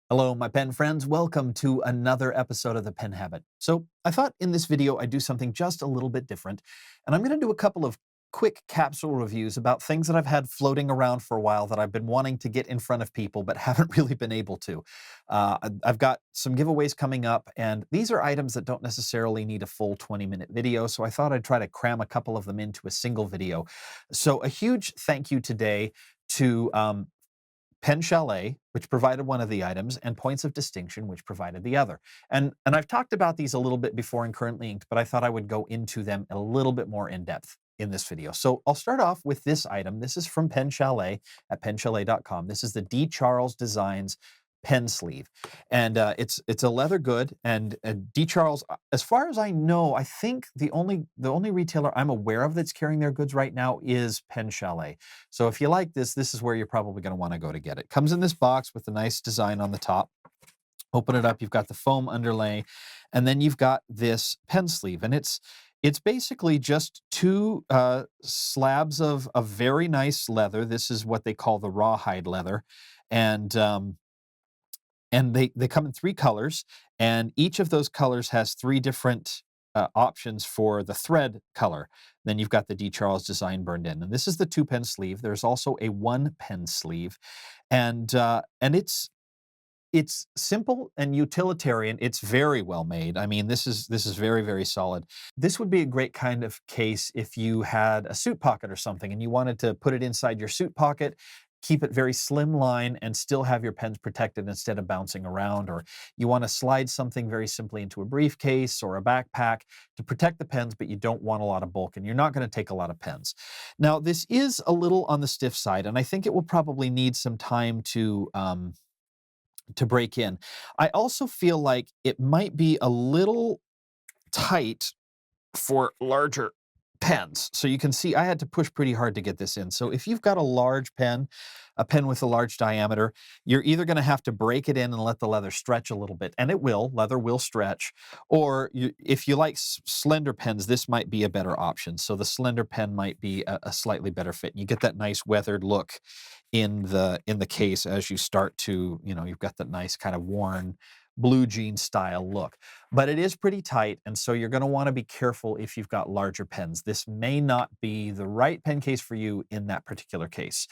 Hello, my pen friends. Welcome to another episode of The Pen Habit. So I thought in this video I'd do something just a little bit different, and I'm going to do a couple of quick capsule reviews about things that I've had floating around for a while that I've been wanting to get in front of people but haven't really been able to. I've got some giveaways coming up, and these are items that don't necessarily need a full 20-minute video, so I thought I'd try to cram a couple of them into a single video. So a huge thank you today to Pen Chalet, which provided one of the items, and Points of Distinction, which provided the other. And I've talked about these a little bit before in Currently Inked, but I thought I would go into them a little bit more in depth in this video. So I'll start off with this item. This is from Pen Chalet at penchalet.com. This is the D. Charles Designs pen sleeve, and it's a leather good. And D. Charles, as far as I know, I think the only retailer I'm aware of that's carrying their goods right now is Pen Chalet. So if you like this, this is where you're probably going to want to go to get it. Comes in this box with a nice design on the top. Open it up, you've got the foam underlay, and then you've got this pen sleeve, and it's basically just two slabs of very nice leather. This is what they call the rawhide leather, and they come in three colors, and each of those colors has three different options for the thread color. Then you've got the D. Charles design burned in, and this is the 2-pen sleeve. There's also a 1-pen sleeve, and it's simple and utilitarian. It's very well made. I mean, this is very, very solid. This would be a great kind of case if you had a suit pocket or something and you wanted to put it inside your suit pocket, keep it very slimline, and still have your pens protected instead of bouncing around. Or you want to slide something very simply into a briefcase or a backpack to protect the pens, but you don't want a lot of bulk and you're not going to take a lot of pens. Now, this is a little on the stiff side, and I think it will probably need some time to break in. I also feel like it might be a little tight for larger pens. So you can see I had to push pretty hard to get this in. So if you've got a large pen, a pen with a large diameter, you're either going to have to break it in and let the leather stretch a little bit, and it will, leather will stretch, or if you like slender pens, this might be a better option. So the slender pen might be a slightly better fit. You get that nice weathered look in the case as you start to, you've got that nice kind of worn blue jean style look. But it is pretty tight, and so you're going to want to be careful if you've got larger pens. This may not be the right pen case for you in that particular case.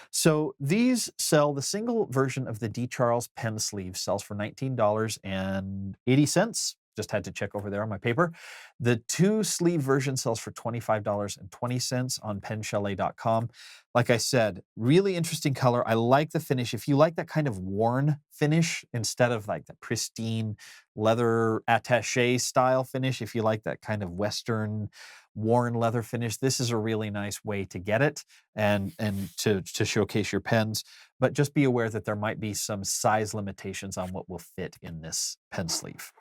So these sell, the single version of the D. Charles pen sleeve sells for $19.80. Just had to check over there on my paper. The 2-sleeve version sells for $25.20 on penchalet.com. Like I said, really interesting color. I like the finish. If you like that kind of worn finish instead of like the pristine leather attaché style finish, if you like that kind of Western worn leather finish, this is a really nice way to get it and to showcase your pens. But just be aware that there might be some size limitations on what will fit in this pen sleeve.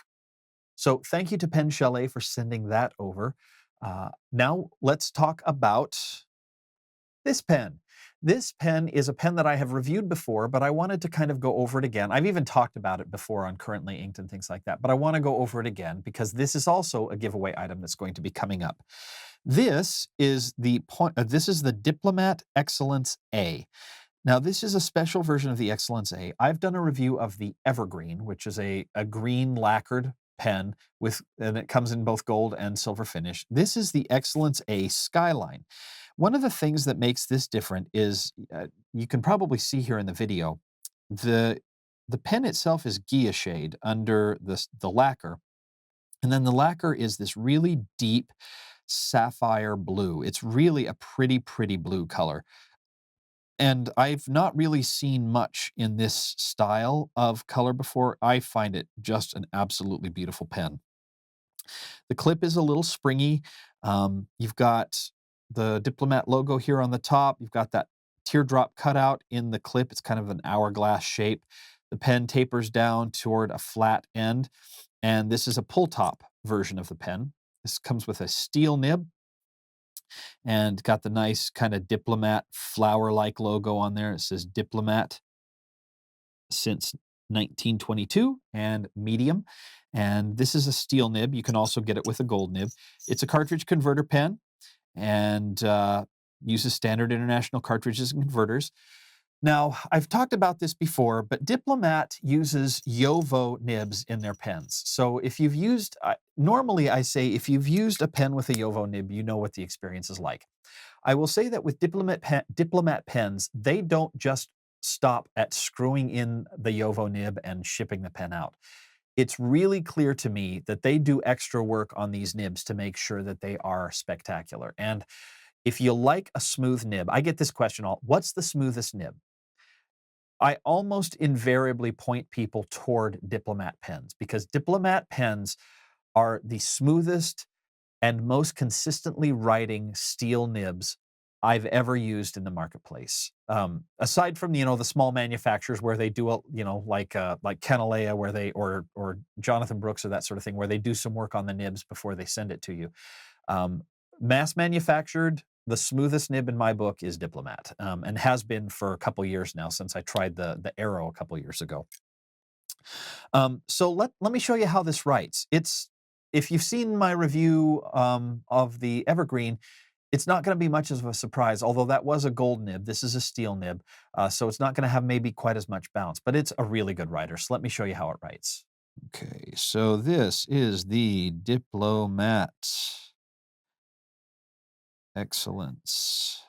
So thank you to Pen Chalet for sending that over. Now let's talk about this pen. This pen is a pen that I have reviewed before, but I wanted to kind of go over it again. I've even talked about it before on Currently Inked and things like that, but I want to go over it again because this is also a giveaway item that's going to be coming up. This is the Diplomat Excellence A. Now, this is a special version of the Excellence A. I've done a review of the Evergreen, which is a green lacquered pen and it comes in both gold and silver finish. This is the Excellence A Skyline. One of the things that makes this different is, you can probably see here in the video, the pen itself is guilloche under the lacquer, and then the lacquer is this really deep sapphire blue. It's really a pretty, pretty blue color. And I've not really seen much in this style of color before. I find it just an absolutely beautiful pen. The clip is a little springy. You've got the Diplomat logo here on the top. You've got that teardrop cutout in the clip. It's kind of an hourglass shape. The pen tapers down toward a flat end. And this is a pull top version of the pen. This comes with a steel nib and got the nice kind of Diplomat flower-like logo on there. It says Diplomat since 1922 and medium. And this is a steel nib. You can also get it with a gold nib. It's a cartridge converter pen and uses standard international cartridges and converters. Now, I've talked about this before, but Diplomat uses Yovo nibs in their pens. So if you've used, normally I say if you've used a pen with a Yovo nib, you know what the experience is like. I will say that with Diplomat pens, they don't just stop at screwing in the Yovo nib and shipping the pen out. It's really clear to me that they do extra work on these nibs to make sure that they are spectacular. And if you like a smooth nib, I get this question all, what's the smoothest nib? I almost invariably point people toward Diplomat pens because Diplomat pens are the smoothest and most consistently writing steel nibs I've ever used in the marketplace. Aside from the small manufacturers where they do like Chalet where they or Jonathan Brooks or that sort of thing where they do some work on the nibs before they send it to you. Um, Mass manufactured, the smoothest nib in my book is Diplomat, and has been for a couple years now since I tried the Arrow a couple years ago. So let me show you how this writes. It's if you've seen my review of the Evergreen, it's not going to be much of a surprise. Although that was a gold nib, this is a steel nib, so it's not going to have maybe quite as much bounce. But it's a really good writer. So let me show you how it writes. Okay, so this is the Diplomat Excellence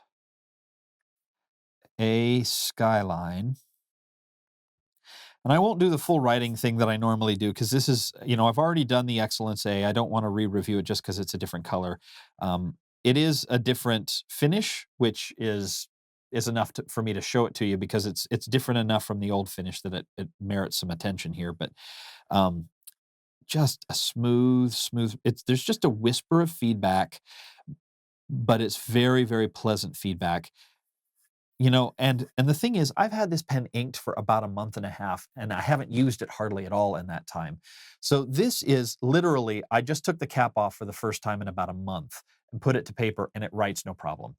A Skyline. And I won't do the full writing thing that I normally do because this is, I've already done the Excellence A. I don't want to re-review it just because it's a different color. It is a different finish, which is enough for me to show it to you because it's different enough from the old finish that it merits some attention here. But um, just a smooth. There's just a whisper of feedback, but it's very, very pleasant feedback. And the thing is, I've had this pen inked for about a month and a half, and I haven't used it hardly at all in that time. So this is literally, I just took the cap off for the first time in about a month and put it to paper, and it writes no problem.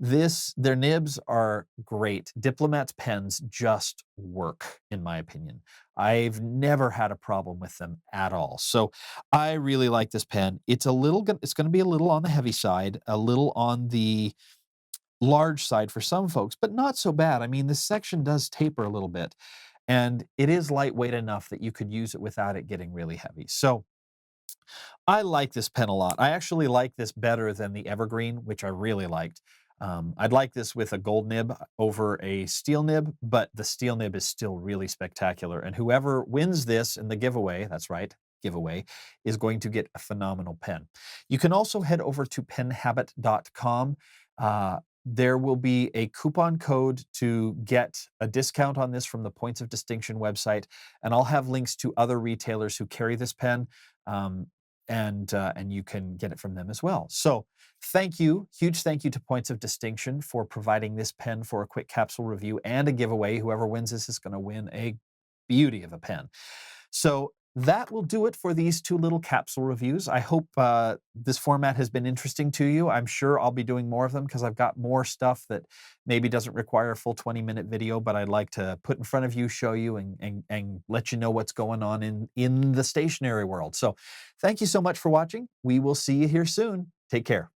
Their nibs are great. Diplomat's pens just work, in my opinion. I've never had a problem with them at all. So I really like this pen. It's going to be a little on the heavy side, a little on the large side for some folks, but not so bad. I mean, this section does taper a little bit, and it is lightweight enough that you could use it without it getting really heavy. So I like this pen a lot. I actually like this better than the Evergreen, which I really liked. I'd like this with a gold nib over a steel nib, but the steel nib is still really spectacular. And whoever wins this in the giveaway, that's right, giveaway, is going to get a phenomenal pen. You can also head over to penhabit.com. There will be a coupon code to get a discount on this from the Points of Distinction website, and I'll have links to other retailers who carry this pen. And you can get it from them as well. So huge thank you to Points of Distinction for providing this pen for a quick capsule review and a giveaway. Whoever wins this is going to win a beauty of a pen. So that will do it for these two little capsule reviews. I hope this format has been interesting to you. I'm sure I'll be doing more of them because I've got more stuff that maybe doesn't require a full 20-minute video, but I'd like to put in front of you, show you, and let you know what's going on in the stationery world. So thank you so much for watching. We will see you here soon. Take care.